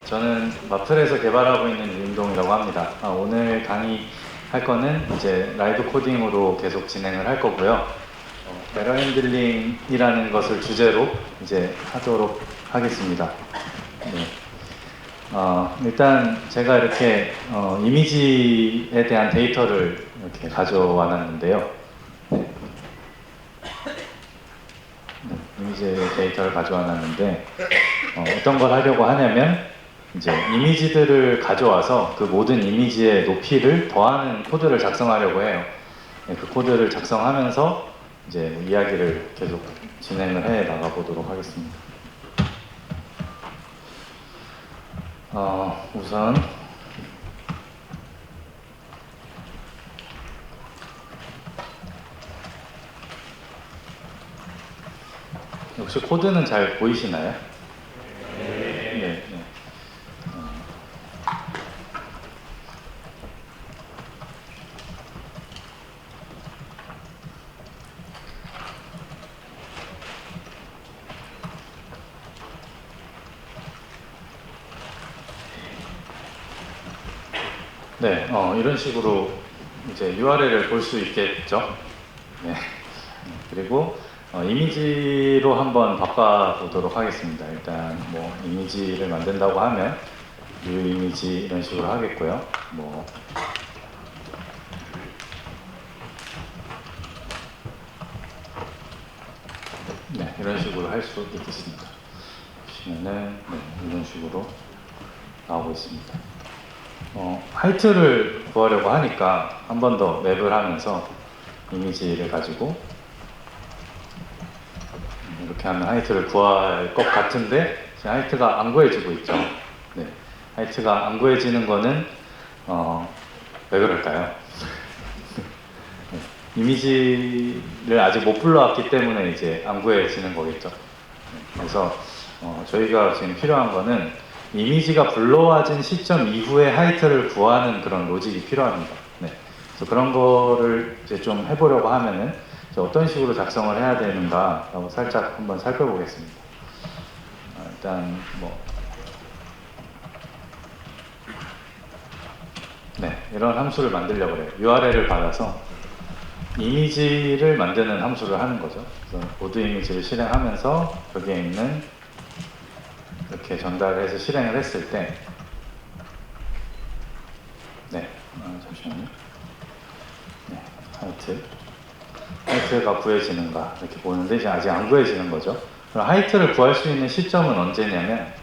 저는 마플에서 개발하고 있는 유인동이라고 합니다. 오늘 강의할 거는 이제 라이브 코딩으로 계속 진행을 할 거고요. 에러 핸들링이라는 것을 주제로 이제 하도록 하겠습니다. 네. 일단 제가 이렇게 이미지에 대한 데이터를 이렇게 가져와 놨는데요. 네. 이미지 데이터를 가져와 놨는데 어떤 걸 하려고 하냐면 이제 이미지들을 가져와서 그 모든 이미지의 높이를 더하는 코드를 작성하려고 해요. 네, 그 코드를 작성하면서 이제 이야기를 계속 진행을 해 나가 보도록 하겠습니다. 우선 혹시 코드는 잘 보이시나요? 네. 네. 네, 이런 식으로 이제 URL을 볼 수 있겠죠. 네. 그리고 이미지로 한번 바꿔보도록 하겠습니다. 일단 뭐 이미지를 만든다고 하면 new 이미지 이런 식으로 하겠고요. 뭐 네, 이런 식으로 할 수 있겠습니다. 보시면은 네, 이런 식으로 나오고 있습니다. 하이트를 구하려고 하니까 한 번 더 맵을 하면서 이미지를 가지고 이렇게 하면 하이트를 구할 것 같은데 지금 하이트가 안 구해지고 있죠. 네, 하이트가 안 구해지는 거는 왜 그럴까요? 네, 이미지를 아직 못 불러왔기 때문에 이제 안 구해지는 거겠죠. 네, 그래서 저희가 지금 필요한 거는 이미지가 불러와진 시점 이후에 하이트를 구하는 그런 로직이 필요합니다. 네, 그래서 그런 거를 이제 좀 해보려고 하면은 어떤 식으로 작성을 해야 되는가라고 살짝 한번 살펴보겠습니다. 일단 네, 이런 함수를 만들려고 해요. URL을 받아서 이미지를 만드는 함수를 하는 거죠. 그래서 보드 이미지를 실행하면서 여기에 있는 이렇게 전달해서 실행을 했을 때 네, 잠시만요. 네, 하이트가 구해지는가 이렇게 보는데 이제 아직 안 구해지는 거죠. 그럼 하이트를 구할 수 있는 시점은 언제냐면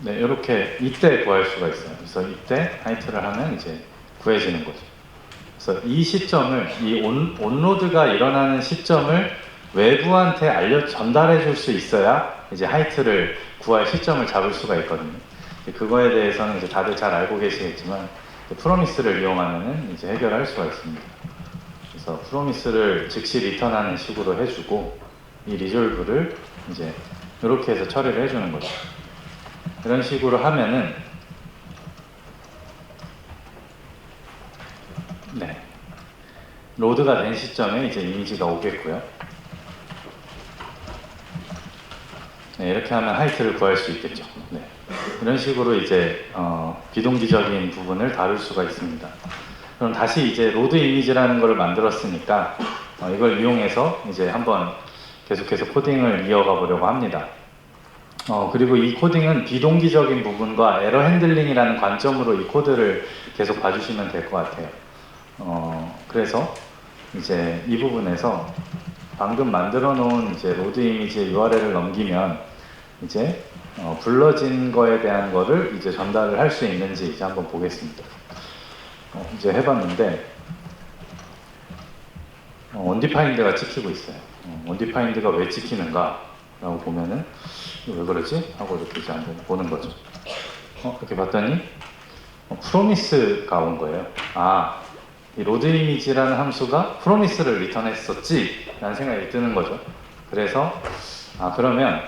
네, 이렇게 이때 구할 수가 있어요. 그래서 이때 하이트를 하면 이제 구해지는 거죠. 그래서 이 시점을 이 온로드가 일어나는 시점을 외부한테 전달해 줄 수 있어야 이제 하이트를 구할 시점을 잡을 수가 있거든요. 그거에 대해서는 이제 다들 잘 알고 계시겠지만 프로미스를 이용하면은 이제 해결할 수가 있습니다. 그래서 프로미스를 즉시 리턴하는 식으로 해주고 이 리졸브를 이제 이렇게 해서 처리를 해주는 거죠. 이런 식으로 하면은 네, 로드가 된 시점에 이제 이미지가 오겠고요. 네, 이렇게 하면 하이트를 구할 수 있겠죠. 네, 이런 식으로 이제 비동기적인 부분을 다룰 수가 있습니다. 그럼 다시 이제 로드 이미지라는 걸 만들었으니까 이걸 이용해서 이제 한번 계속해서 코딩을 이어가 보려고 합니다. 그리고 이 코딩은 비동기적인 부분과 에러 핸들링이라는 관점으로 이 코드를 계속 봐주시면 될 것 같아요. 그래서 이제 이 부분에서 방금 만들어 놓은 이제 로드 이미지의 URL을 넘기면 이제 불러진 거에 대한 거를 이제 전달을 할 수 있는지 이제 한번 보겠습니다. 이제 해봤는데 언디파인드가 찍히고 있어요. 언디파인드가 왜 찍히는가 라고 보면은 왜 그러지? 하고 이렇게 이제 한번 보는 거죠. 이렇게 봤더니 프로미스가 온 거예요. 이 로드 이미지라는 함수가 프로미스를 리턴했었지 라는 생각이 드는 거죠. 그래서 그러면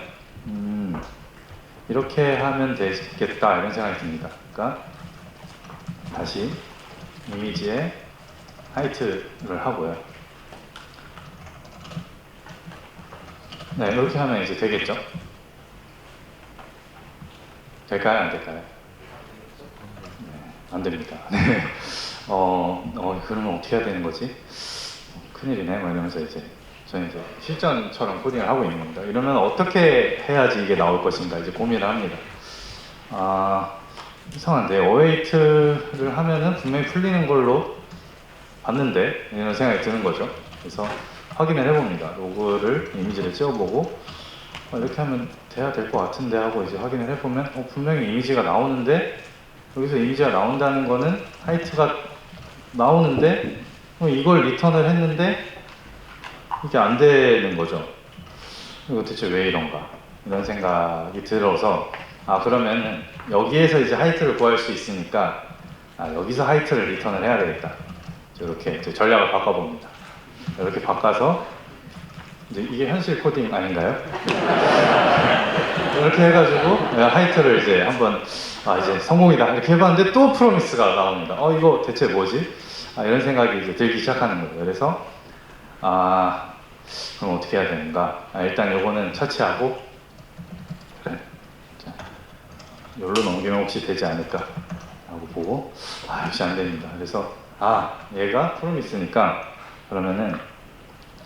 이렇게 하면 되겠다 이런 생각이 듭니다. 그러니까 다시 이미지에 하이트를 하고요. 네, 이렇게 하면 이제 되겠죠? 될까요? 안 될까요? 네, 안 됩니다. 네. 그러면 어떻게 해야 되는 거지? 큰일이네. 뭐 이러면서 이제 저는 이제 실전처럼 코딩을 하고 있는 겁니다. 이러면 어떻게 해야지 이게 나올 것인가 이제 고민을 합니다. 이상한데 어웨이트를 하면은 분명히 풀리는 걸로 봤는데 이런 생각이 드는 거죠. 그래서 확인을 해봅니다. 로그를 이미지를 찍어보고 이렇게 하면 돼야 될 것 같은데 하고 이제 확인을 해보면 분명히 이미지가 나오는데 여기서 이미지가 나온다는 거는 하이트가 나오는데 이걸 리턴을 했는데 이게 안 되는 거죠. 이거 대체 왜 이런가 이런 생각이 들어서 그러면 여기에서 이제 하이트를 구할 수 있으니까 여기서 하이트를 리턴을 해야 되겠다. 이렇게 이제 전략을 바꿔봅니다. 이렇게 바꿔서 이제 이게 현실 코딩 아닌가요? 이렇게 해가지고 하이트를 이제 한번 이제 성공이다 이렇게 해봤는데 또 프로미스가 나옵니다. 이거 대체 뭐지? 이런 생각이 이제 들기 시작하는 거예요. 그래서 그럼 어떻게 해야 되는가? 일단 요거는 처치하고 그래. 자, 요로 넘기면 혹시 되지 않을까? 라고 보고 역시 안 됩니다. 그래서 얘가 프로미스니까 그러면은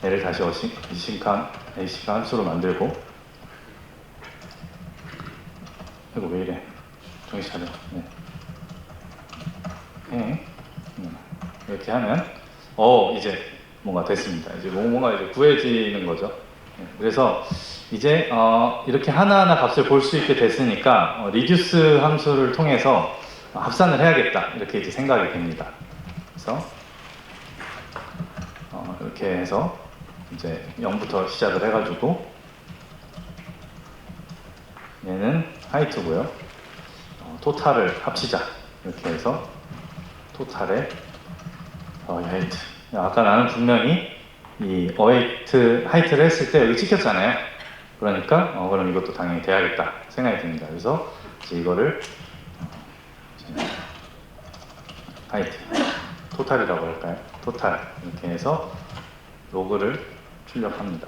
얘를 다시 AC가 함수로 만들고 이거 왜 이래? 정신 차려. 네. 이렇게 하면 이제 뭔가 됐습니다. 이제 뭔가 이제 구해지는 거죠. 그래서 이제 이렇게 하나하나 값을 볼 수 있게 됐으니까 reduce 함수를 통해서 합산을 해야겠다 이렇게 이제 생각이 됩니다. 그래서 이렇게 해서 이제 0부터 시작을 해가지고 얘는 하이트고요. 토탈을 합치자 이렇게 해서 토탈에 하이트. 아까 나는 분명히 이 하이트를 했을 때 여기 찍혔잖아요. 그러니까 그럼 이것도 당연히 돼야겠다 생각이 듭니다. 그래서 이제 이거를 하이트 토탈이라고 할까요? 토탈 이렇게 해서 로그를 출력합니다.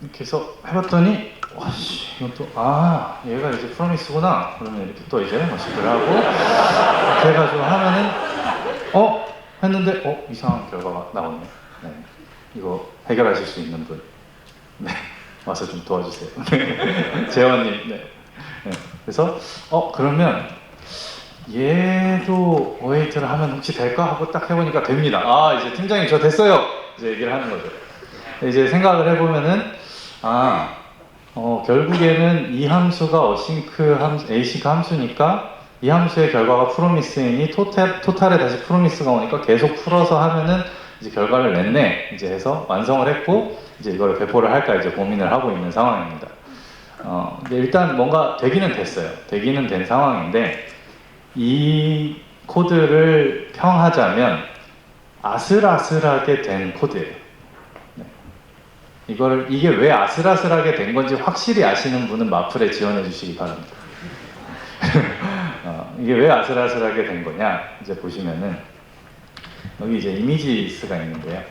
이렇게 해서 해봤더니 이것도 얘가 이제 프로미스구나. 그러면 이렇게 또 이제 식을 하고 이렇게 해가지고 하면은 했는데 이상한 결과가 나오네. 네. 이거 해결하실 수 있는 분 와서 좀 도와주세요. 재원님. 네. 그래서 그러면 얘도 어웨이트를 하면 혹시 될까 하고 딱 해보니까 됩니다. 이제 팀장님 저 됐어요. 이제 얘기를 하는 거죠. 이제 생각을 해보면은 결국에는 이 함수가 async 함수니까 이 함수의 결과가 프로미스이니 토탈에 다시 프로미스가 오니까 계속 풀어서 하면은 이제 결과를 냈네. 이제 해서 완성을 했고 이제 이걸 배포를 할까 이제 고민을 하고 있는 상황입니다. 일단 뭔가 되기는 됐어요. 되기는 된 상황인데 이 코드를 평하자면 아슬아슬하게 된 코드예요. 이게 왜 아슬아슬하게 된 건지 확실히 아시는 분은 마플에 지원해 주시기 바랍니다. 이게 왜 아슬아슬하게 된 거냐? 이제 보시면은 여기 이제 이미지스가 있는데요.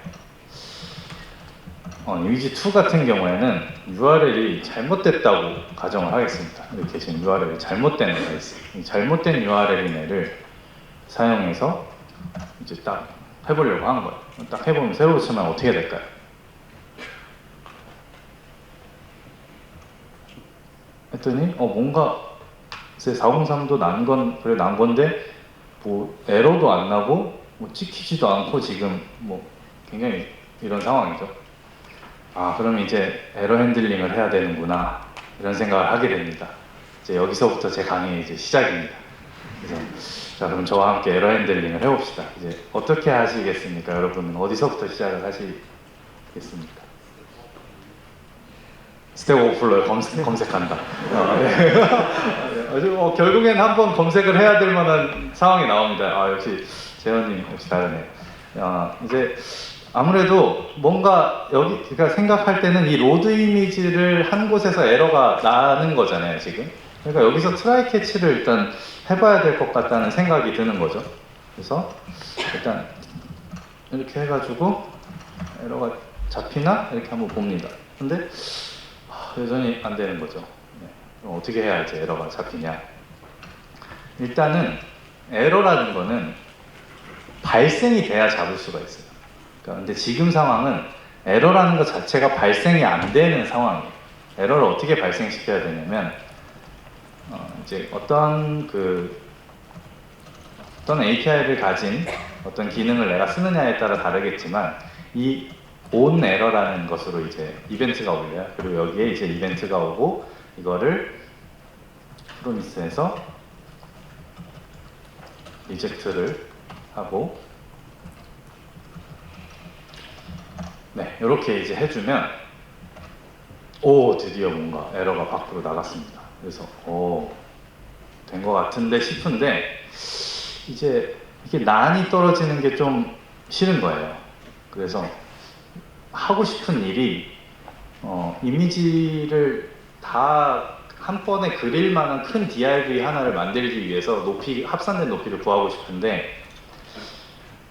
이미지 2 같은 경우에는 URL이 잘못됐다고 가정을 하겠습니다. 이렇게 지금 URL이 잘못된 애가 있어요. 이 잘못된 URL인 애를 사용해서 이제 딱 해보려고 하는 거예요. 딱 해보면 새로 치면 어떻게 될까요? 했더니 뭔가 제 403도 난 건데 뭐 에러도 안 나고 뭐 찍히지도 않고 지금 뭐 굉장히 이런 상황이죠. 그럼 이제 에러 핸들링을 해야 되는구나 이런 생각을 하게 됩니다. 이제 여기서부터 제 강의 이제 시작입니다. 그래서 자 그럼 저와 함께 에러 핸들링을 해봅시다. 이제 어떻게 하시겠습니까? 여러분은 어디서부터 시작을 하시겠습니까? 스택 오버플로에 검색한다. 결국엔 한번 검색을 해야 될 만한 상황이 나옵니다. 역시 재현님 역시 다르네요. 이제 아무래도 뭔가 그러니까 생각할 때는 이 로드 이미지를 한 곳에서 에러가 나는 거잖아요, 지금. 그러니까 여기서 트라이 캐치를 일단 해봐야 될 것 같다는 생각이 드는 거죠. 그래서 일단 이렇게 해가지고 에러가 잡히나? 이렇게 한번 봅니다. 근데 여전히 안 되는 거죠. 네. 그럼 어떻게 해야 이제 에러가 잡히냐? 일단은 에러라는 거는 발생이 돼야 잡을 수가 있어요. 그러니까 근데 지금 상황은 에러라는 것 자체가 발생이 안 되는 상황이에요. 에러를 어떻게 발생시켜야 되냐면 이제 어떤 API를 가진 어떤 기능을 내가 쓰느냐에 따라 다르겠지만 이 on 에러라는 것으로 이제 이벤트가 올려요. 그리고 여기에 이제 이벤트가 오고 이거를 프로미스에서 리젝트를 하고 네, 이렇게 이제 해주면 드디어 뭔가 에러가 밖으로 나갔습니다. 그래서 된 것 같은데 싶은데 이제 이게 난이 떨어지는 게 좀 싫은 거예요. 그래서 하고 싶은 일이 이미지를 다 한 번에 그릴 만한 큰 div 하나를 만들기 위해서 합산된 높이를 구하고 싶은데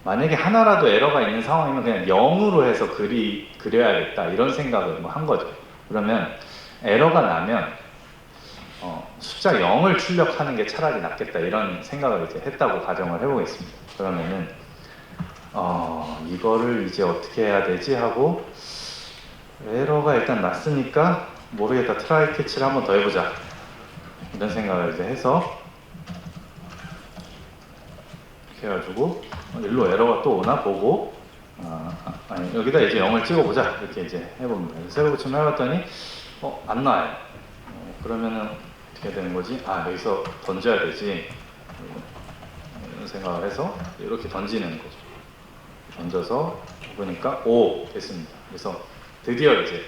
만약에 하나라도 에러가 있는 상황이면 그냥 0으로 해서 그려야겠다 이런 생각을 한 거죠. 그러면 에러가 나면 숫자 0을 출력하는 게 차라리 낫겠다 이런 생각을 이제 했다고 가정을 해보겠습니다. 그러면은 이거를 이제 어떻게 해야 되지 하고 에러가 일단 났으니까 모르겠다 트라이 캐치를 한번 더 해보자 이런 생각을 이제 해서 이렇게 해가지고 일로 에러가 또 오나 보고 아니, 여기다 이제 0을 찍어보자 이렇게 이제 해봅니다. 세로 고침을 해봤더니 안 나와요. 그러면은 어떻게 되는 거지? 여기서 던져야 되지 이런 생각을 해서 이렇게 던지는 거죠. 던져서 보니까 됐습니다. 그래서 드디어 이제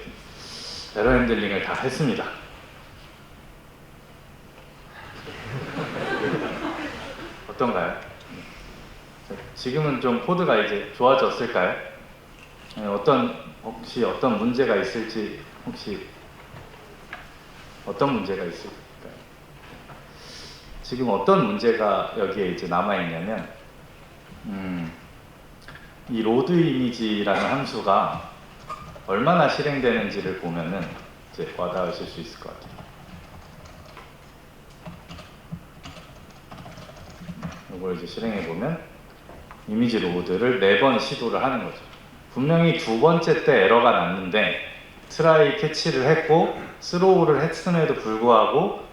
에러 핸들링을 다 했습니다. 어떤가요? 지금은 좀 코드가 이제 좋아졌을까요? 혹시 어떤 문제가 있을지 어떤 문제가 있을까요? 지금 어떤 문제가 여기에 이제 남아있냐면 이 로드 이미지라는 함수가 얼마나 실행되는지를 보면은 이제 와닿으실 수 있을 것 같아요. 이걸 이제 실행해 보면 이미지 로드를 4번 시도를 하는 거죠. 분명히 2번째 때 에러가 났는데 트라이 캐치를 했고 스로우를 했음에도 불구하고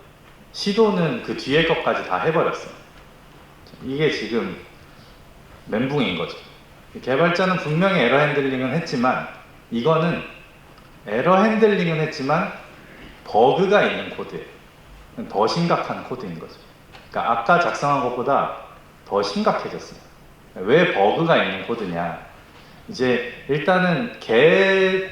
시도는 그 뒤에 것까지 다 해버렸어요. 이게 지금 멘붕인 거죠. 개발자는 분명히 에러 핸들링은 했지만 이거는 에러 핸들링은 했지만 버그가 있는 코드예요. 더 심각한 코드인 거죠. 그러니까 아까 작성한 것보다 더 심각해졌어요. 왜 버그가 있는 코드냐? 이제 일단은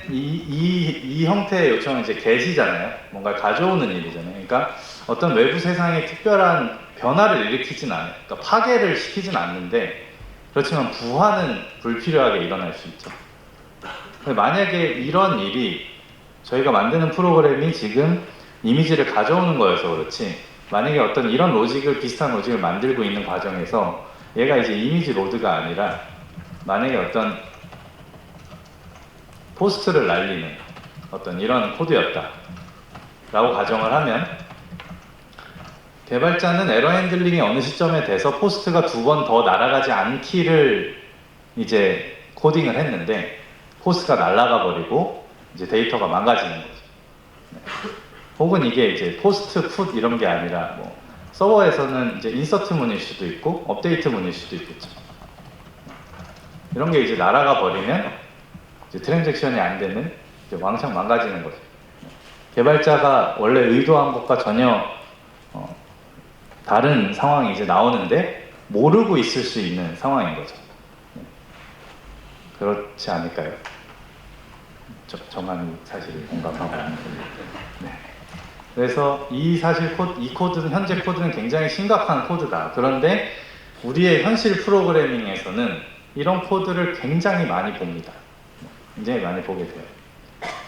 이 형태의 요청은 이제 get이잖아요. 뭔가 가져오는 일이잖아요. 그러니까 어떤 외부 세상에 특별한 변화를 일으키진 않아요. 그러니까 파괴를 시키진 않는데 그렇지만 부하는 불필요하게 일어날 수 있죠. 만약에 이런 일이 저희가 만드는 프로그램이 지금 이미지를 가져오는 거여서 그렇지 만약에 어떤 이런 비슷한 로직을 만들고 있는 과정에서 얘가 이제 이미지 로드가 아니라 만약에 어떤 포스트를 날리는 어떤 이런 코드였다 라고 가정을 하면 개발자는 에러 핸들링이 어느 시점에 돼서 포스트가 2번 더 날아가지 않기를 이제 코딩을 했는데 포스트가 날아가 버리고 이제 데이터가 망가지는 거죠. 네. 혹은 이게 이제 포스트 풋 이런 게 아니라 뭐 서버에서는 이제 인서트 문일 수도 있고 업데이트 문일 수도 있겠죠. 이런 게 이제 날아가 버리면 이제 트랜잭션이 안 되는 이제 왕창 망가지는 거죠. 개발자가 원래 의도한 것과 전혀 다른 상황이 이제 나오는데 모르고 있을 수 있는 상황인 거죠. 그렇지 않을까요? 저만 사실 공감하고 있는 겁니다. 네. 그래서 이 코드는 현재 코드는 굉장히 심각한 코드다. 그런데 우리의 현실 프로그래밍에서는 이런 코드를 굉장히 많이 봅니다. 굉장히 많이 보게 돼요.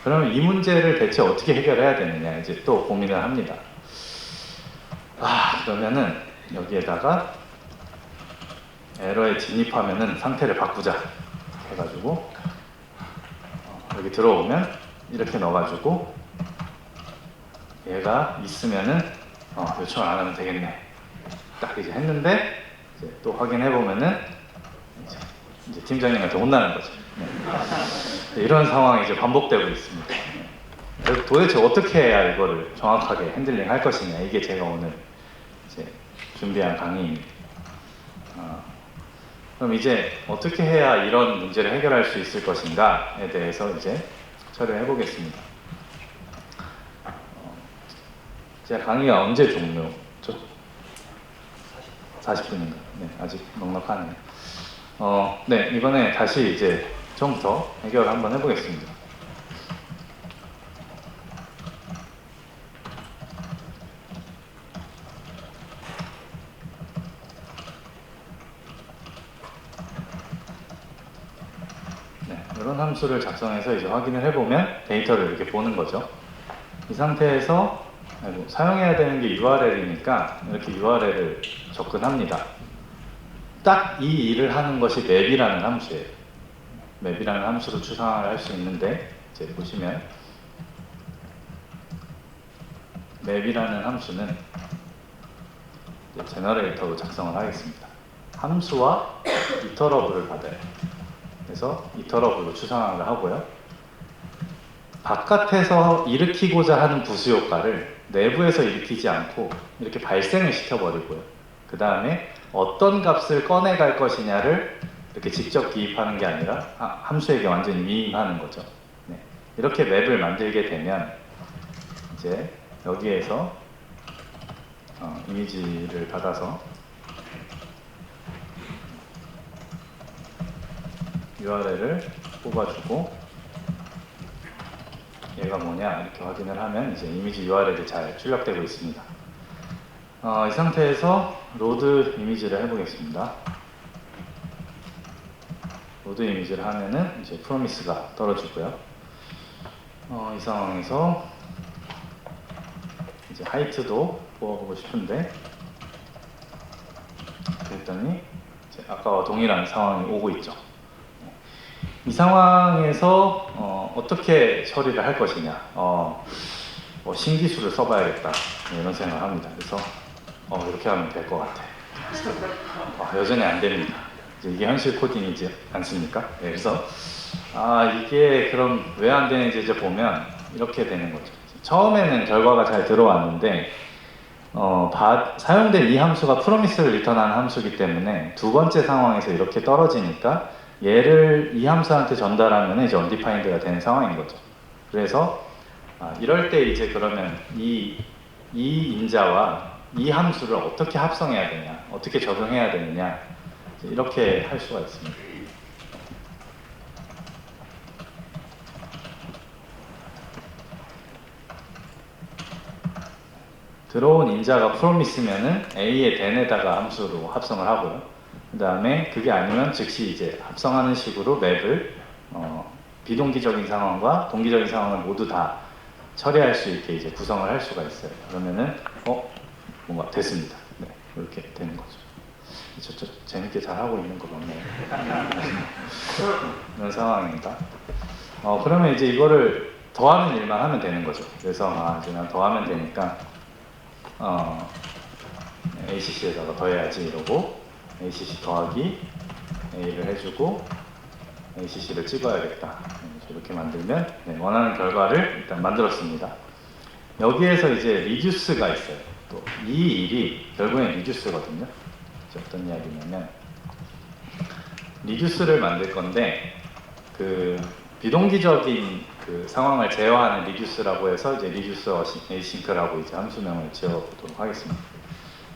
그러면 이 문제를 대체 어떻게 해결해야 되느냐 이제 또 고민을 합니다. 그러면은 여기에다가 에러에 진입하면은 상태를 바꾸자 해가지고 여기 들어오면 이렇게 넣어가지고 얘가 있으면은 요청을 안 하면 되겠네. 딱 이제 했는데 이제 또 확인해 보면은 이제 팀장님한테 혼나는 거죠. 네. 이런 상황이 이제 반복되고 있습니다. 네. 그래서 도대체 어떻게 해야 이거를 정확하게 핸들링 할 것이냐, 이게 제가 오늘 이제 준비한 강의입니다. 그럼 이제 어떻게 해야 이런 문제를 해결할 수 있을 것인가에 대해서 이제 처리해 보겠습니다. 제가 강의가 언제 종료죠? 40분인가? 네, 아직 넉넉하네요. 네, 이번에 다시 이제 처음부터 해결을 한번 해보겠습니다. 네, 이런 함수를 작성해서 이제 확인을 해보면 데이터를 이렇게 보는 거죠. 이 상태에서 사용해야 되는 게 URL이니까 이렇게 URL을 접근합니다. 딱 이 일을 하는 것이 맵이라는 함수예요. 맵이라는 함수로 추상화를 할 수 있는데 이제 보시면 맵이라는 함수는 제너레이터로 작성을 하겠습니다. 함수와 이터러블을 받아요. 그래서 이터러블로 추상화를 하고요. 바깥에서 일으키고자 하는 부수 효과를 내부에서 일으키지 않고 이렇게 발생을 시켜버리고요. 그 다음에 어떤 값을 꺼내갈 것이냐를 이렇게 직접 기입하는 게 아니라 함수에게 완전히 위임하는 거죠. 네. 이렇게 맵을 만들게 되면 이제 여기에서 이미지를 받아서 URL을 뽑아주고 얘가 뭐냐 이렇게 확인을 하면 이제 이미지 URL이 잘 출력되고 있습니다. 이 상태에서 로드 이미지를 해보겠습니다. 로드 이미지를 하면은 이제 프로미스가 떨어지고요. 이 상황에서 이제 하이트도 뽑아보고 싶은데 그랬더니 이제 아까와 동일한 상황이 오고 있죠. 이 상황에서 어떻게 처리를 할 것이냐, 신기술을 써봐야겠다 이런 생각을 합니다. 그래서 이렇게 하면 될 것 같아. 여전히 안 됩니다. 이게 현실 코딩이지 않습니까? 네, 그래서 이게 그럼 왜 안 되는지 이제 보면 이렇게 되는 거죠. 처음에는 결과가 잘 들어왔는데 사용된 이 함수가 프로미스를 리턴하는 함수이기 때문에 두 번째 상황에서 이렇게 떨어지니까 얘를 이 함수한테 전달하면 이제 undefined가 되는 상황인 거죠. 그래서 이럴 때 이제 그러면 이 인자와 이 함수를 어떻게 합성해야 되냐, 어떻게 적용해야 되느냐 이렇게 할 수가 있습니다. 들어온 인자가 프로미스면은 A의 then에다가 함수로 합성을 하고요. 그 다음에 그게 아니면 즉시 이제 합성하는 식으로 맵을 비동기적인 상황과 동기적인 상황을 모두 다 처리할 수 있게 이제 구성을 할 수가 있어요. 그러면은 뭔가 됐습니다. 네, 이렇게 되는 거죠. 저 재밌게 잘 하고 있는 거 같네요. 이런 상황입니다. 그러면 이제 이거를 더하는 일만 하면 되는 거죠. 그래서 이제 난 더하면 되니까 ACC에다가 더해야지 이러고 ACC 더하기 A를 해주고 ACC를 찍어야겠다. 이렇게 만들면 원하는 결과를 일단 만들었습니다. 여기에서 이제 리듀스가 있어요. 또 이 일이 결국엔 리듀스거든요. 어떤 이야기냐면 리듀스를 만들 건데 그 비동기적인 그 상황을 제어하는 리듀스라고 해서 이제 리듀스 에이싱크라고 이제 함수명을 지어보도록 하겠습니다.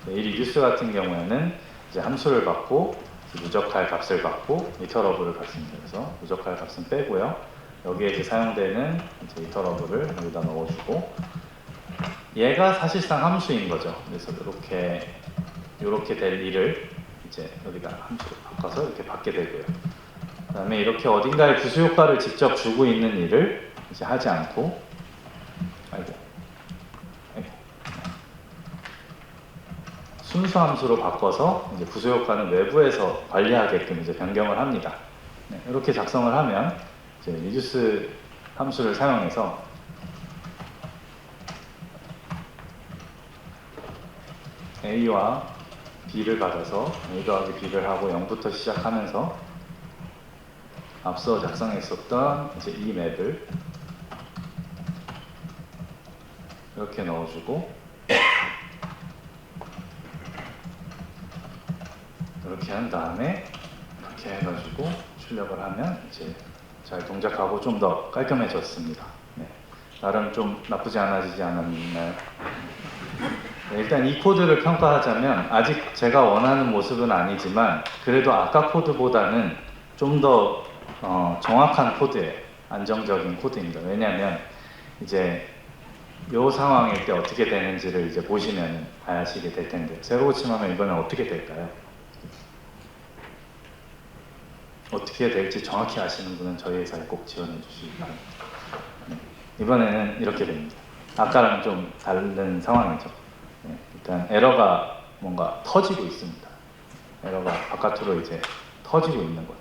이 리듀스 같은 경우에는 이제 함수를 받고 누적할 값을 받고 이터러블을 받습니다. 그래서 누적할 값은 빼고요. 여기에 이제 사용되는 이제 이터러블을 여기다 넣어주고 얘가 사실상 함수인 거죠. 그래서 이렇게 될 일을 이제 여기다 함수로 바꿔서 이렇게 받게 되고요. 그 다음에 이렇게 어딘가에 부수 효과를 직접 주고 있는 일을 이제 하지 않고 순수 함수로 바꿔서 이제 부수 효과는 외부에서 관리하게끔 이제 변경을 합니다. 이렇게 작성을 하면 이제 리듀스 함수를 사용해서 A와 B를 받아서 A 더하기 B를 하고 0부터 시작하면서 앞서 작성했었던 이제 이 맵을 이렇게 넣어주고 이렇게 한 다음에 이렇게 해가지고 출력을 하면 이제 잘 동작하고 좀 더 깔끔해졌습니다. 네. 나름 좀 나쁘지 않아지지 않았나요? 네, 일단 이 코드를 평가하자면 아직 제가 원하는 모습은 아니지만 그래도 아까 코드보다는 좀 더 정확한 코드예요. 안정적인 코드입니다. 왜냐하면 이제 이 상황일 때 어떻게 되는지를 이제 보시면 아시게 될 텐데 새로 고침하면 이번엔 어떻게 될까요? 어떻게 될지 정확히 아시는 분은 저희 회사에 꼭 지원해 주시기 바랍니다. 네, 이번에는 이렇게 됩니다. 아까랑 좀 다른 상황이죠. 네, 일단 에러가 뭔가 터지고 있습니다. 에러가 바깥으로 이제 터지고 있는 거죠.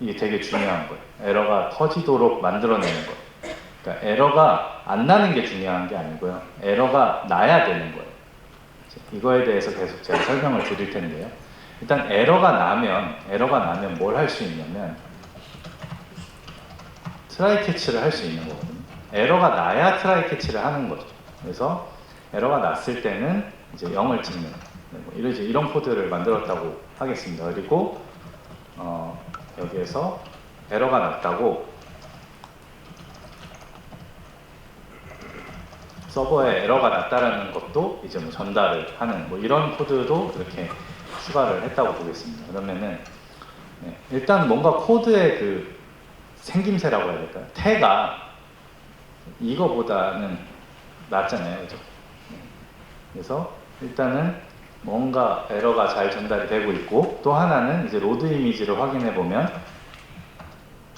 이게 되게 중요한 거예요. 에러가 터지도록 만들어내는 거예요. 그러니까 에러가 안 나는 게 중요한 게 아니고요. 에러가 나야 되는 거예요. 이거에 대해서 계속 제가 설명을 드릴 텐데요. 일단 에러가 나면 뭘 할 수 있냐면 트라이 캐치를 할 수 있는 거거든요. 에러가 나야 트라이 캐치를 하는 거죠. 그래서 에러가 났을 때는 이제 0을 찍는 이런 코드를 만들었다고 하겠습니다. 그리고 여기에서 에러가 났다고 서버에 에러가 났다라는 것도 이제 뭐 전달을 하는 뭐 이런 코드도 이렇게 추가를 했다고 보겠습니다. 그러면은 네, 일단 뭔가 코드의 그 생김새라고 해야 될까요? 태가 이거보다는 낫잖아요, 그죠? 네. 그래서 일단은 뭔가 에러가 잘 전달이 되고 있고 또 하나는 이제 로드 이미지를 확인해 보면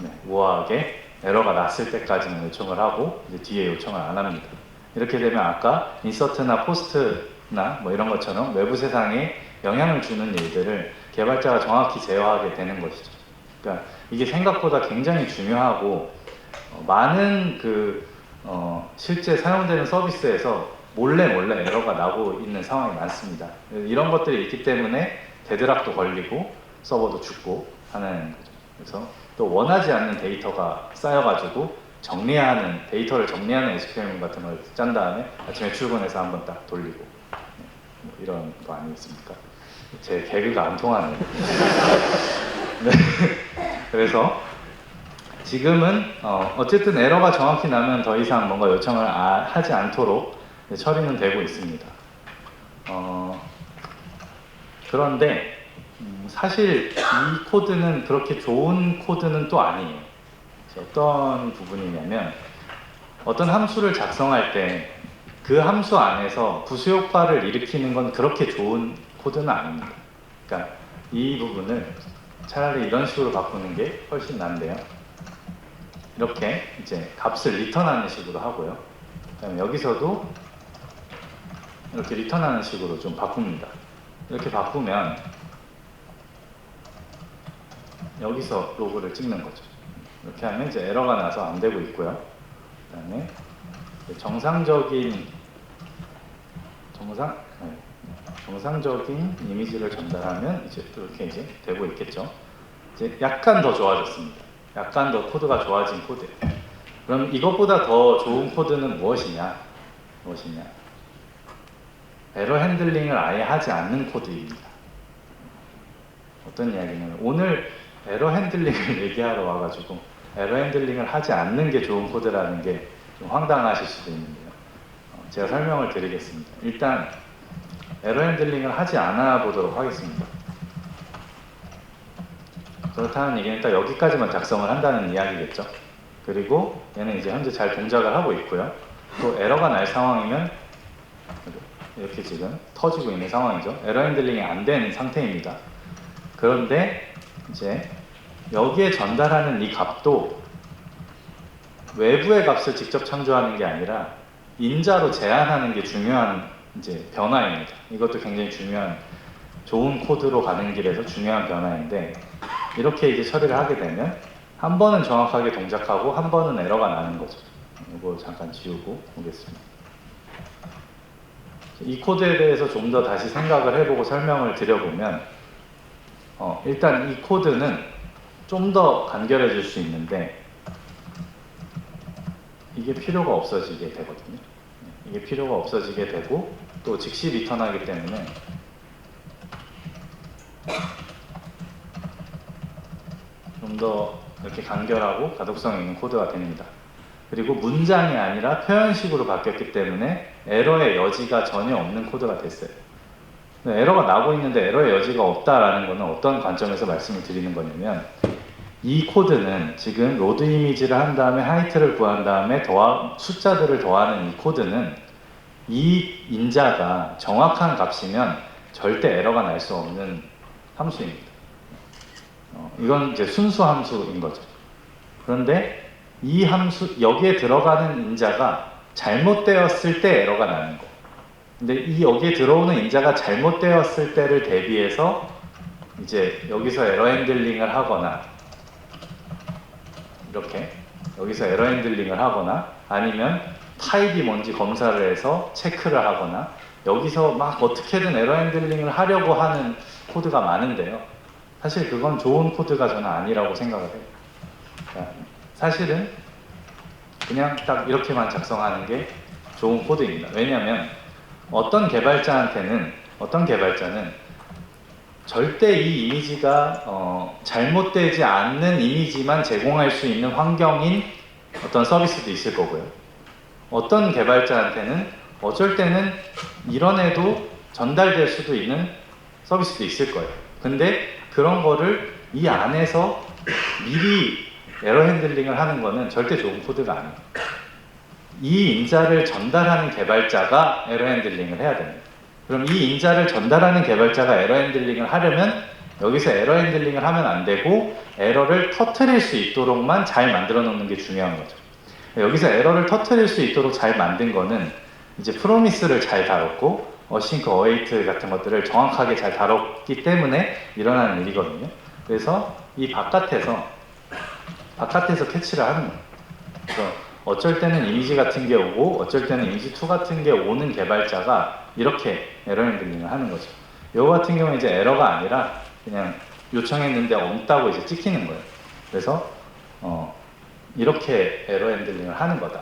네, 우아하게 에러가 났을 때까지는 요청을 하고 이제 뒤에 요청을 안 합니다. 이렇게 되면 아까 인서트나 포스트나 뭐 이런 것처럼 외부 세상에 영향을 주는 일들을 개발자가 정확히 제어하게 되는 것이죠. 그러니까 이게 생각보다 굉장히 중요하고 많은 실제 사용되는 서비스에서 몰래 에러가 나고 있는 상황이 많습니다. 이런 것들이 있기 때문에 데드락도 걸리고 서버도 죽고 하는 거죠. 그래서 또 원하지 않는 데이터가 쌓여가지고 데이터를 정리하는 SQL 같은 걸 짠 다음에 아침에 출근해서 한번 딱 돌리고 뭐 이런 거 아니겠습니까? 제 개그가 안 통하네요. 네. 그래서 지금은 어쨌든 에러가 정확히 나면 더 이상 뭔가 요청을 하지 않도록 처리는 되고 있습니다. 그런데 사실 이 코드는 그렇게 좋은 코드는 또 아니에요. 어떤 부분이냐면 어떤 함수를 작성할 때 그 함수 안에서 부수 효과를 일으키는 건 그렇게 좋은 코드는 아닙니다. 그러니까 이 부분을 차라리 이런 식으로 바꾸는 게 훨씬 난데요. 이렇게 이제 값을 리턴하는 식으로 하고요. 그다음에 여기서도 이렇게 리턴하는 식으로 좀 바꿉니다. 이렇게 바꾸면 여기서 로그를 찍는 거죠. 이렇게 하면 이제 에러가 나서 안 되고 있고요. 그다음에 정상적인 이미지를 전달하면 이제 이렇게 이제 되고 있겠죠. 이제 약간 더 좋아졌습니다. 약간 더 코드가 좋아진 코드예요. 그럼 이것보다 더 좋은 코드는 무엇이냐? 에러 핸들링을 아예 하지 않는 코드입니다. 어떤 이야기냐면 오늘 에러 핸들링을 얘기하러 와가지고 에러 핸들링을 하지 않는 게 좋은 코드라는 게 좀 황당하실 수도 있는데요. 제가 설명을 드리겠습니다. 일단 에러 핸들링을 하지 않아 보도록 하겠습니다. 그렇다는 얘기는 일단 여기까지만 작성을 한다는 이야기겠죠. 그리고 얘는 이제 현재 잘 동작을 하고 있고요. 또 에러가 날 상황이면 이렇게 지금 터지고 있는 상황이죠. 에러 핸들링이 안 된 상태입니다. 그런데 이제 여기에 전달하는 이 값도 외부의 값을 직접 창조하는 게 아니라 인자로 제한하는 게 중요한 이제 변화입니다. 이것도 굉장히 중요한 좋은 코드로 가는 길에서 중요한 변화인데 이렇게 이제 처리를 하게 되면 한 번은 정확하게 동작하고 한 번은 에러가 나는 거죠. 이거 잠깐 지우고 오겠습니다. 이 코드에 대해서 좀 더 다시 생각을 해보고 설명을 드려보면 일단 이 코드는 좀 더 간결해질 수 있는데 이게 필요가 없어지게 되거든요. 이게 필요가 없어지게 되고 또 즉시 리턴하기 때문에 좀 더 이렇게 간결하고 가독성 있는 코드가 됩니다. 그리고 문장이 아니라 표현식으로 바뀌었기 때문에 에러의 여지가 전혀 없는 코드가 됐어요. 에러가 나고 있는데 에러의 여지가 없다라는 것은 어떤 관점에서 말씀을 드리는 거냐면 이 코드는 지금 로드 이미지를 한 다음에 하이트를 구한 다음에 숫자들을 더하는 이 코드는 이 인자가 정확한 값이면 절대 에러가 날 수 없는 함수입니다. 이건 이제 순수 함수인 거죠. 그런데 이 함수, 여기에 들어가는 인자가 잘못되었을 때 에러가 나는 거. 근데 이 여기에 들어오는 인자가 잘못되었을 때를 대비해서 이제 여기서 에러 핸들링을 하거나 이렇게 여기서 에러 핸들링을 하거나 아니면 타입이 뭔지 검사를 해서 체크를 하거나 여기서 막 어떻게든 에러 핸들링을 하려고 하는 코드가 많은데요. 사실 그건 좋은 코드가 저는 아니라고 생각을 해요. 그러니까 사실은 그냥 딱 이렇게만 작성하는 게 좋은 코드입니다. 왜냐하면 어떤 개발자는 절대 이 이미지가 잘못되지 않는 이미지만 제공할 수 있는 환경인 어떤 서비스도 있을 거고요. 어떤 개발자한테는 어쩔 때는 이런 전달될 수도 있는 서비스도 있을 거예요. 근데 그런 거를 이 안에서 미리 에러 핸들링을 하는 거는 절대 좋은 코드가 아니에요. 이 인자를 전달하는 개발자가 에러 핸들링을 해야 됩니다. 그럼 이 인자를 전달하는 개발자가 에러 핸들링을 하려면 여기서 에러 핸들링을 하면 안 되고 에러를 터뜨릴 수 있도록만 잘 만들어 놓는 게 중요한 거죠. 여기서 에러를 터뜨릴 수 있도록 잘 만든 거는 이제 프로미스를 잘 다뤘고 어싱크, 어웨이트 같은 것들을 정확하게 잘 다뤘기 때문에 일어나는 일이거든요. 그래서 이 바깥에서 캐치를 하는 거예요. 그래서 어쩔 때는 이미지 같은 게 오고 어쩔 때는 이미지 2 같은 게 오는 개발자가 이렇게 에러 핸들링을 하는 거죠. 이거 같은 경우는 이제 에러가 아니라 그냥 요청했는데 없다고 이제 찍히는 거예요. 그래서 이렇게 에러 핸들링을 하는 거다.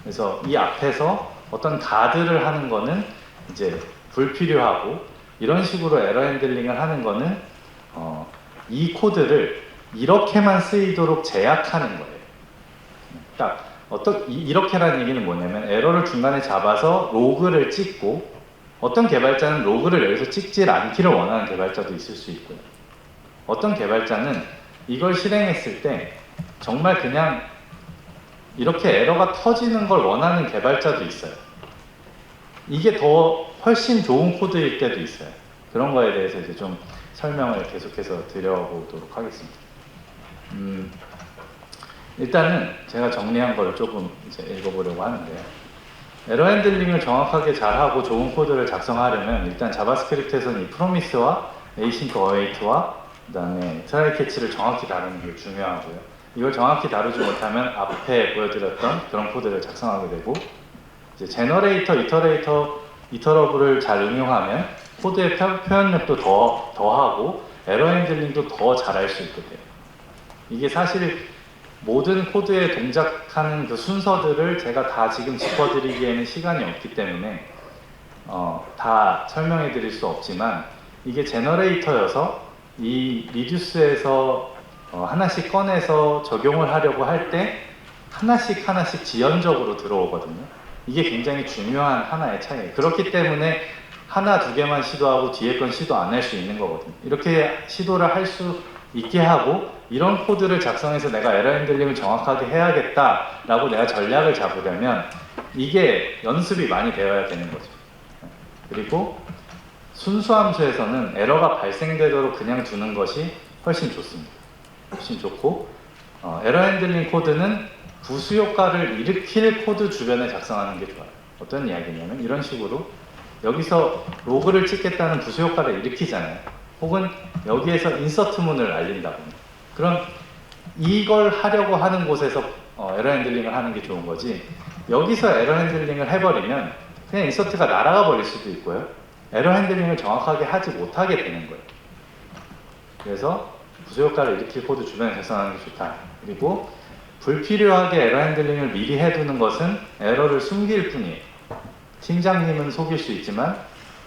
그래서 이 앞에서 어떤 가드를 하는 거는 이제 불필요하고 이런 식으로 에러 핸들링을 하는 거는 이 코드를 이렇게만 쓰이도록 제약하는 거예요. 딱 이렇게라는 얘기는 뭐냐면 에러를 중간에 잡아서 로그를 찍고 어떤 개발자는 로그를 여기서 찍질 않기를 원하는 개발자도 있을 수 있고요. 어떤 개발자는 이걸 실행했을 때 정말 그냥 이렇게 에러가 터지는 걸 원하는 개발자도 있어요. 이게 훨씬 좋은 코드일 때도 있어요. 그런 거에 대해서 이제 좀 설명을 계속해서 드려보도록 하겠습니다. 일단은 제가 정리한 걸 조금 이제 읽어보려고 하는데요. 에러 핸들링을 정확하게 잘하고 좋은 코드를 작성하려면 일단 자바스크립트에서는 이 프로미스와 에이싱크 어웨이트와 그 다음에 트라이 캐치를 정확히 다루는 게 중요하고요. 이걸 정확히 다루지 못하면 앞에 보여드렸던 그런 코드를 작성하게 되고 이제 제너레이터, 이터러블을 잘 응용하면 코드의 표현력도 더하고 에러 핸들링도 더 잘할 수 있게 돼요. 이게 사실 모든 코드에 동작하는 그 순서들을 제가 다 지금 짚어드리기에는 시간이 없기 때문에 다 설명해 드릴 수 없지만 이게 제너레이터여서 이 리듀스에서 하나씩 꺼내서 적용을 하려고 할 때 하나씩 지연적으로 들어오거든요. 이게 굉장히 중요한 하나의 차이예요. 그렇기 때문에 하나, 두 개만 시도하고 뒤에 건 시도 안 할 수 있는 거거든요. 이렇게 시도를 할 수 있게 하고 이런 코드를 작성해서 내가 에러 핸들링을 정확하게 해야겠다라고 내가 전략을 잡으려면 이게 연습이 많이 되어야 되는 거죠. 그리고 순수 함수에서는 에러가 발생되도록 그냥 두는 것이 훨씬 좋습니다. 훨씬 좋고 에러 핸들링 코드는 부수 효과를 일으킬 코드 주변에 작성하는 게 좋아요. 어떤 이야기냐면 이런 식으로 여기서 로그를 찍겠다는 부수 효과를 일으키잖아요. 혹은 여기에서 인서트 문을 알린다거나 그럼 이걸 하려고 하는 곳에서 에러 핸들링을 하는 게 좋은 거지, 여기서 에러 핸들링을 해버리면 그냥 인서트가 날아가 버릴 수도 있고요. 에러 핸들링을 정확하게 하지 못하게 되는 거예요. 그래서 부수효과를 일으킬 코드 주변에 작성하는 게 좋다. 그리고 불필요하게 에러 핸들링을 미리 해두는 것은 에러를 숨길 뿐이에요. 팀장님은 속일 수 있지만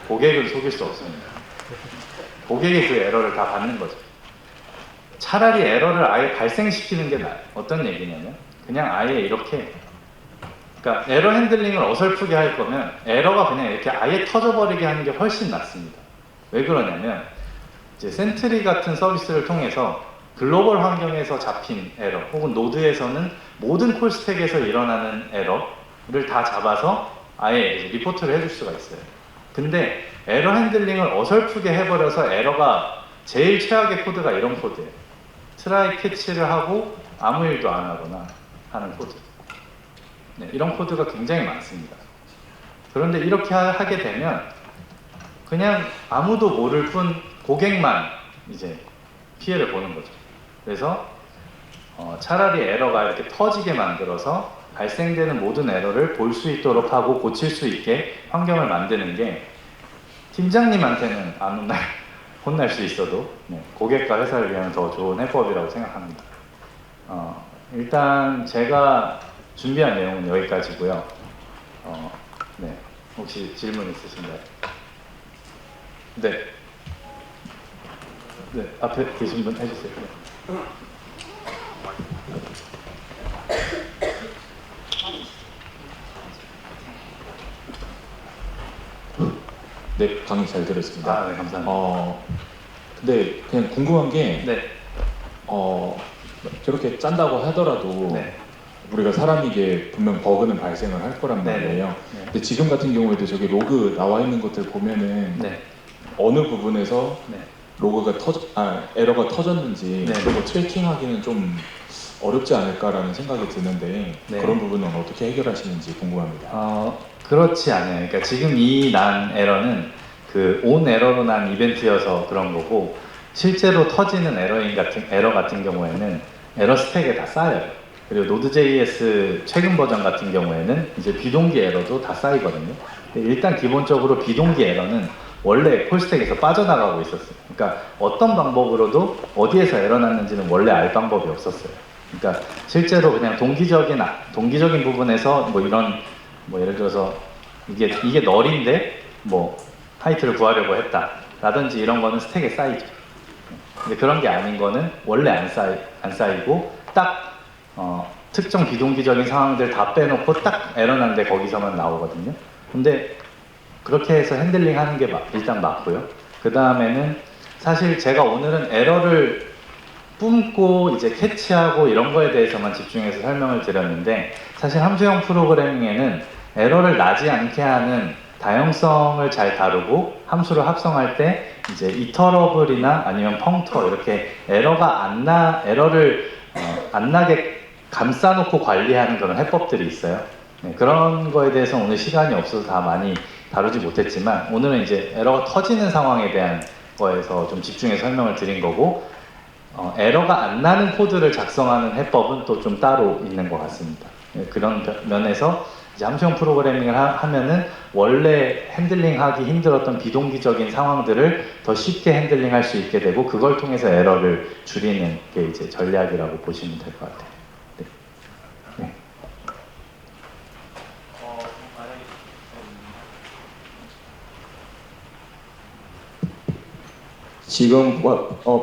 고객은 속일 수 없습니다. 고객이 그 에러를 다 받는 거죠. 차라리 에러를 아예 발생시키는 게 나아요. 어떤 얘기냐면 그냥 아예 이렇게, 그러니까 에러 핸들링을 어설프게 할 거면 에러가 그냥 이렇게 아예 터져버리게 하는 게 훨씬 낫습니다. 왜 그러냐면 이제 센트리 같은 서비스를 통해서 글로벌 환경에서 잡힌 에러 혹은 노드에서는 모든 콜스택에서 일어나는 에러를 다 잡아서 아예 리포트를 해줄 수가 있어요. 근데 에러 핸들링을 어설프게 해버려서 에러가 제일 최악의 코드가 이런 코드예요. 트라이 캐치를 하고 아무 일도 안 하거나 하는 코드. 네, 이런 코드가 굉장히 많습니다. 그런데 이렇게 하게 되면 그냥 아무도 모를 뿐 고객만 이제 피해를 보는 거죠. 그래서 차라리 에러가 이렇게 터지게 만들어서 발생되는 모든 에러를 볼 수 있도록 하고 고칠 수 있게 환경을 만드는 게 팀장님한테는 안 혼날 수 있어도 고객과 회사를 위한 더 좋은 해법이라고 생각합니다. 일단 제가 준비한 내용은 여기까지고요. 네, 혹시 질문 있으신가요? 네. 네, 앞에 계신 분 해주세요. 네, 강의 잘 들었습니다. 네, 감사합니다. 근데 그냥 궁금한 게, 네. 저렇게 짠다고 하더라도 네. 우리가 사람이게 분명 버그는 발생을 할 거란 네, 말이에요. 네. 근데 지금 같은 경우에도 저기 로그 나와 있는 것들 보면은 네. 어느 부분에서 네. 로그가 에러가 터졌는지 네. 그런 거 트래킹하기는 좀 어렵지 않을까라는 생각이 드는데 네. 그런 부분은 어떻게 해결하시는지 궁금합니다. 그렇지 않아요. 그러니까 지금 이 난 에러는 그 온 에러로 난 이벤트여서 그런 거고, 실제로 터지는 에러 같은 경우에는 에러 스택에 다 쌓여요. 그리고 Node.js 최근 버전 같은 경우에는 이제 비동기 에러도 다 쌓이거든요. 근데 일단 기본적으로 비동기 에러는 원래 콜스택에서 빠져나가고 있었어요. 그러니까 어떤 방법으로도 어디에서 에러 났는지는 원래 알 방법이 없었어요. 그러니까 실제로 그냥 동기적인 부분에서 뭐 이런 예를 들어서 이게 널인데 뭐 타이틀을 구하려고 했다 라든지 이런 거는 스택에 쌓이죠. 근데 그런 게 아닌 거는 원래 안 쌓이고 딱 특정 비동기적인 상황들 다 빼놓고 딱 에러 난데 거기서만 나오거든요. 근데 그렇게 해서 핸들링 하는 게 일단 맞고요. 그 다음에는 사실 제가 오늘은 에러를 뿜고 이제 캐치하고 이런 거에 대해서만 집중해서 설명을 드렸는데, 사실 함수형 프로그래밍에는 에러를 나지 않게 하는 다양성을 잘 다루고 함수를 합성할 때 이제 이터러블이나 아니면 펑터 이렇게 에러를 안 나게 감싸놓고 관리하는 그런 해법들이 있어요. 네, 그런 거에 대해서 오늘 시간이 없어서 다 많이 다루지 못했지만 오늘은 이제 에러가 터지는 상황에 대한 거에서 좀 집중해서 설명을 드린 거고, 에러가 안 나는 코드를 작성하는 해법은 또 좀 따로 있는 것 같습니다. 네, 그런 면에서 이제 함수형 프로그래밍을 하면은 원래 핸들링하기 힘들었던 비동기적인 상황들을 더 쉽게 핸들링할 수 있게 되고, 그걸 통해서 에러를 줄이는 게 이제 전략이라고 보시면 될 것 같아요. 네. 네. 지금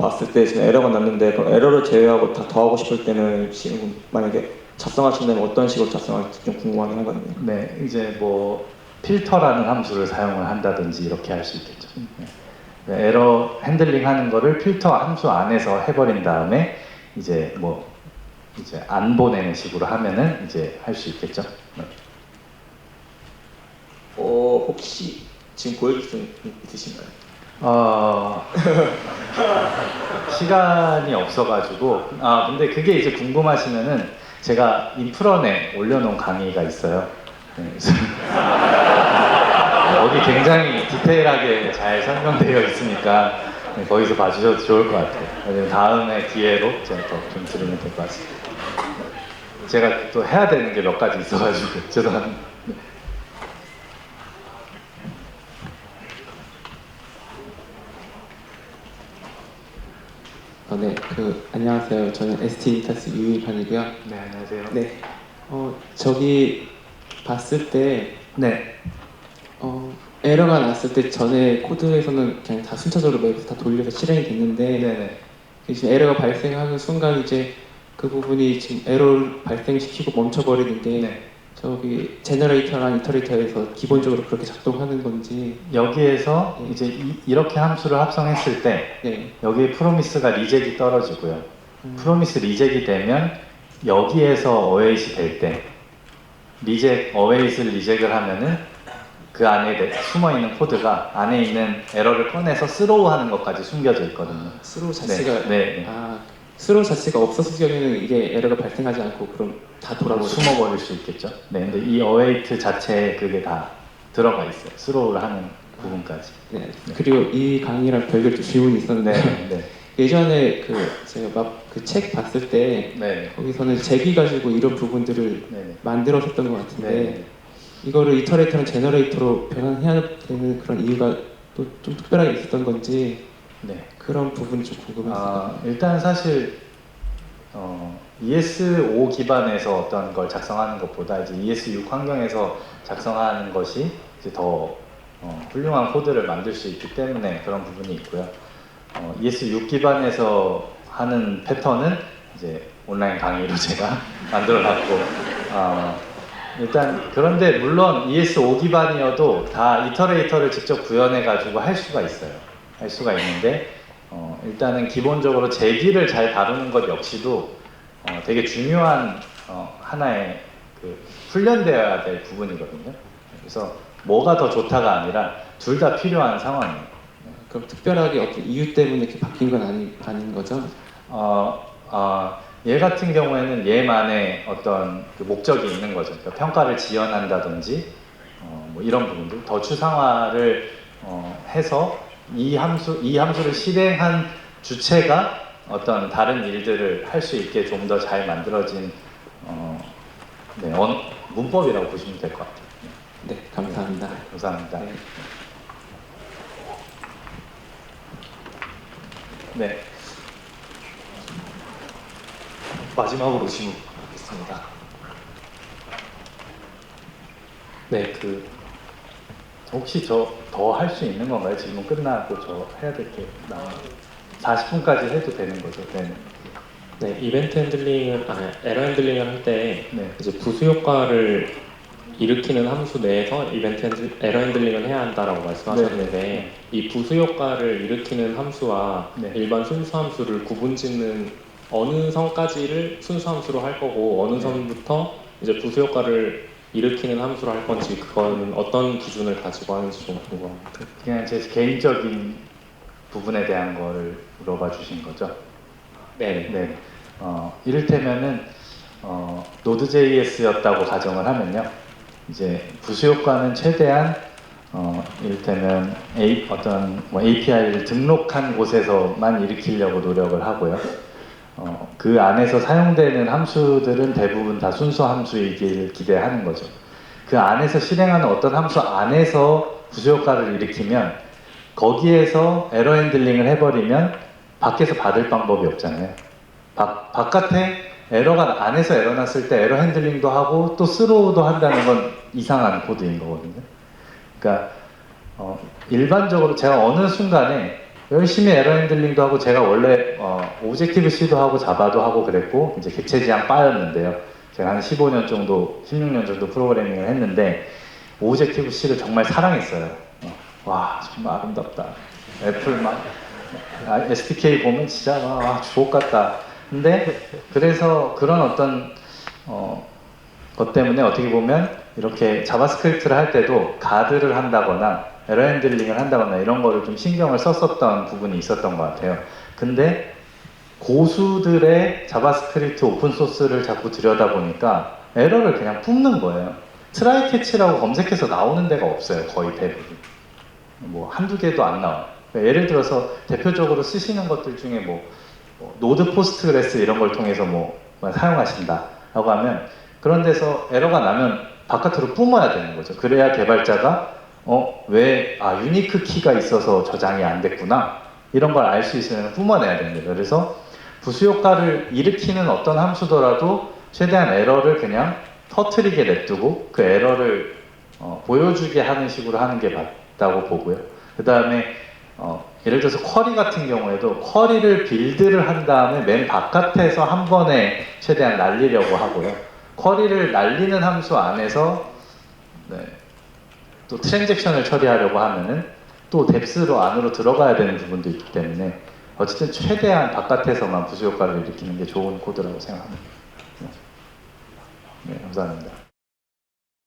봤을 때 지금 에러가 났는데 그 에러를 제외하고 다 더하고 싶을 때는 지금 만약에 작성하신다면 어떤 식으로 작성할지 좀 궁금하긴 하거든요. 네, 이제 뭐 필터라는 함수를 사용을 한다든지 이렇게 할 수 있겠죠. 네. 에러 핸들링 하는 거를 필터 함수 안에서 해버린 다음에 이제 안 보내는 식으로 하면은 이제 할 수 있겠죠. 네. 혹시 지금 보여줄 수 있으신가요? 시간이 없어가지고 근데 그게 이제 궁금하시면은 제가 인프런에 올려놓은 강의가 있어요. 네, 그래서 거기 굉장히 디테일하게 잘 설명되어 있으니까 네, 거기서 봐주셔도 좋을 것 같아요. 왜냐면 다음에 기회로 제가 더 좀 드리면 될 것 같습니다. 제가 또 해야 되는 게 몇 가지 있어가지고 죄송합니다. 네. 네, 안녕하세요. 저는 ST디지털스 유일판이고요. 네, 안녕하세요. 네, 저기 봤을 때 네. 에러가 났을 때 전에 코드에서는 그냥 다 순차적으로 맵에서 다 돌려서 실행이 됐는데 네네. 지금 에러가 발생하는 순간 이제 그 부분이 지금 에러를 발생시키고 멈춰버리는 게 네. 저기 제너레이터랑 이터레이터에서 기본적으로 그렇게 작동하는 건지. 여기에서 네. 이제 이렇게 함수를 합성했을 때 네. 여기에 프로미스가 리젝이 떨어지고요. 프로미스 리젝이 되면 여기에서 어웨이시 될 때 리젝 어웨이스를 리젝을 하면은 그 안에 숨어 있는 코드가 안에 있는 에러를 꺼내서 스로우 하는 것까지 숨겨져 있거든요. 스로우 자체가 네. 스로우 자체가 없었을 경우에는 이게 에러가 발생하지 않고 그럼 다 돌아버리죠. 숨어버릴 수 있겠죠. 네, 근데 이 어웨이트 자체에 그게 다 들어가 있어요. 스로우를 하는 부분까지. 네. 그리고 이 강의랑 별개로 좀 질문이 있었는데 네. 예전에 제가 막 그 책 봤을 때 네. 거기서는 제기 가지고 이런 부분들을 네. 만들었었던 것 같은데 네. 이거를 이터레이터랑 제너레이터로 변환해야 되는 그런 이유가 또 좀 특별하게 있었던 건지 네. 그런 부분이 좀 궁금했어요. 일단 사실 ES5 기반에서 어떤 걸 작성하는 것보다 이제 ES6 환경에서 작성하는 것이 이제 더 훌륭한 코드를 만들 수 있기 때문에 그런 부분이 있고요. ES6 기반에서 하는 패턴은 이제 온라인 강의로 제가 만들어놨고 일단 그런데 물론 ES5 기반이어도 다 이터레이터를 직접 구현해 가지고 할 수가 있어요. 할 수가 있는데 일단은 기본적으로 제기를 잘 다루는 것 역시도 되게 중요한 하나의 훈련되어야 될 부분이거든요. 그래서 뭐가 더 좋다가 아니라 둘 다 필요한 상황이에요. 그럼 특별하게 어떤 이유 때문에 이렇게 바뀐 건 아닌 거죠? 얘 같은 경우에는 얘만의 어떤 그 목적이 있는 거죠. 그러니까 평가를 지연한다든지 뭐 이런 부분들, 더 추상화를 해서 이 함수를 실행한 주체가 어떤 다른 일들을 할 수 있게 좀 더 잘 만들어진 문법이라고 보시면 될 것 같아요. 네, 감사합니다. 감사합니다. 네. 네. 마지막으로 질문 받겠습니다. 네, 혹시 저 더 할 수 있는 건가요? 질문 끝나고 저 해야 될 게 40분까지 해도 되는 거죠? 네. 네, 이벤트 핸들링을 에러 핸들링을 할 때 네. 이제 부수 효과를 일으키는 함수 내에서 에러 핸들링을 해야 한다라고 말씀하셨는데 네. 이 부수 효과를 일으키는 함수와 네. 일반 순수 함수를 구분짓는 어느 선까지를 순수 함수로 할 거고 어느 네. 선부터 이제 부수 효과를 일으키는 함수로 할 건지 그건 어떤 기준을 가지고 하는지 좀 궁금합니다. 그냥 제 개인적인 부분에 대한 거를 물어봐 주신 거죠? 네. 네. 이를테면은 Node.js였다고 가정을 하면요. 이제 부수 효과는 최대한 이를테면 어떤 API를 등록한 곳에서만 일으키려고 노력을 하고요. 그 안에서 사용되는 함수들은 대부분 다 순수 함수이길 기대하는 거죠. 그 안에서 실행하는 어떤 함수 안에서 부수 효과를 일으키면 거기에서 에러 핸들링을 해버리면 밖에서 받을 방법이 없잖아요. 바깥에 안에서 에러 났을 때 에러 핸들링도 하고 또 스로우도 한다는 건 이상한 코드인 거거든요. 그러니까 일반적으로 제가 어느 순간에 열심히 에러 핸들링도 하고 제가 원래 오브젝티브 C도 하고 자바도 하고 그랬고 이제 객체 지향 바였는데요. 제가 한 15년 정도, 16년 정도 프로그래밍을 했는데 오브젝티브 C를 정말 사랑했어요. 와 정말 아름답다. 애플 SDK 보면 진짜 주옥 같다. 근데 그래서 그런 어떤 것 때문에 어떻게 보면 이렇게 자바스크립트를 할 때도 가드를 한다거나 에러 핸들링을 한다거나 이런 거를 좀 신경을 썼었던 부분이 있었던 것 같아요. 근데 고수들의 자바스크립트 오픈소스를 자꾸 들여다보니까 에러를 그냥 뿜는 거예요. 트라이 캐치라고 검색해서 나오는 데가 없어요. 거의 대부분. 뭐 한두 개도 안 나와요. 그러니까 예를 들어서 대표적으로 쓰시는 것들 중에 노드 포스트그레스 이런 걸 통해서 사용하신다라고 하면 그런 데서 에러가 나면 바깥으로 뿜어야 되는 거죠. 그래야 개발자가 유니크 키가 있어서 저장이 안 됐구나 이런 걸 알 수 있으면 뿜어내야 되는 거예요. 그래서 부수 효과를 일으키는 어떤 함수더라도 최대한 에러를 그냥 터트리게 냅두고 그 에러를 보여주게 하는 식으로 하는 게 맞다고 보고요. 그 다음에 예를 들어서 쿼리 같은 경우에도 쿼리를 빌드를 한 다음에 맨 바깥에서 한 번에 최대한 날리려고 하고요. 쿼리를 날리는 함수 안에서 또 트랜잭션을 처리하려고 하면은 또 뎁스로 안으로 들어가야 되는 부분도 있기 때문에 어쨌든 최대한 바깥에서만 부수 효과를 일으키는 게 좋은 코드라고 생각합니다. 네, 감사합니다.